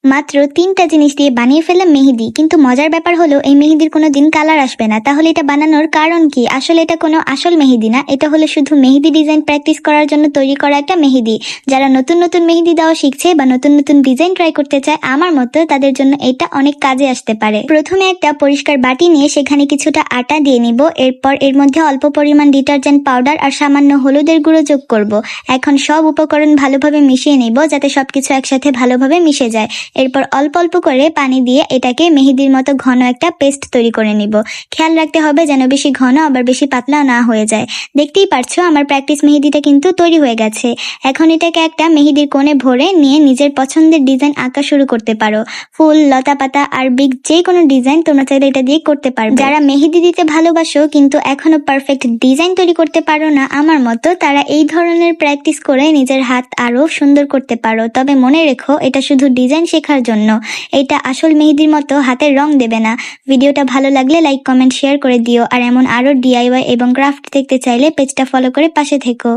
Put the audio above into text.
মাত্র ৩টা জিনিস দিয়ে বানিয়ে ফেললাম মেহেদি, কিন্তু মজার ব্যাপার হলো এই মেহেদির কোনোদিন কালার আসবে না। তাহলে এটা বানানোর কারণ কি? আসলে এটা কোনো আসল মেহেদি না, এটা হলো শুধু মেহেদি ডিজাইন প্র্যাকটিস করার জন্য তৈরি করা একটা মেহেদি। যারা নতুন নতুন মেহেদি দেওয়া শিখছে বা নতুন নতুন ডিজাইন ট্রাই করতে চায় আমার মতো, তাদের জন্য এটা অনেক কাজে আসতে পারে। প্রথমে একটা পরিষ্কার বাটি নিয়ে সেখানে কিছুটা আটা দিয়ে নিব, এরপর এর মধ্যে অল্প পরিমাণ ডিটারজেন্ট পাউডার আর সামান্য হলুদের গুঁড়ো যোগ করব। এখন সব উপকরণ ভালোভাবে মিশিয়ে নিব যাতে সবকিছু একসাথে ভালোভাবে মিশে যায়। এরপর অল্প অল্প করে পানি দিয়ে এটাকে মেহেদির মতো ঘন একটা পেস্ট তৈরি করে নিব। খেয়াল রাখতে হবে যেন বেশি ঘন আবার বেশি পাতলা না হয়ে যায়। দেখতেই পারছো আমার প্র্যাকটিস মেহেদিটা কিন্তু তৈরি হয়ে গেছে। এখন এটাকে একটা মেহেদির কোণে ভরে নিয়ে নিজের পছন্দের ডিজাইন আঁকা শুরু করতে পারো। ফুল, লতা পাতা, আরবিক যে কোনো ডিজাইন তোমরা চাইলে এটা দিয়ে করতে পারবে। যারা মেহেদি দিতে ভালোবাসো কিন্তু এখনো পারফেক্ট ডিজাইন তৈরি করতে পারো না আমার মতো, তারা এই ধরনের প্র্যাকটিস করে নিজের হাত আরো সুন্দর করতে পারো। তবে মনে রেখো, এটা শুধু ডিজাইন শেখার জন্য, এটা আসল মেহেদির মতো হাতের রং দেবে না। ভিডিওটা ভালো লাগলে লাইক, কমেন্ট, শেয়ার করে দিও। আর এমন আরো ডিআইওয়াই এবং ক্রাফট দেখতে চাইলে পেজটা ফলো করে পাশে থেকো।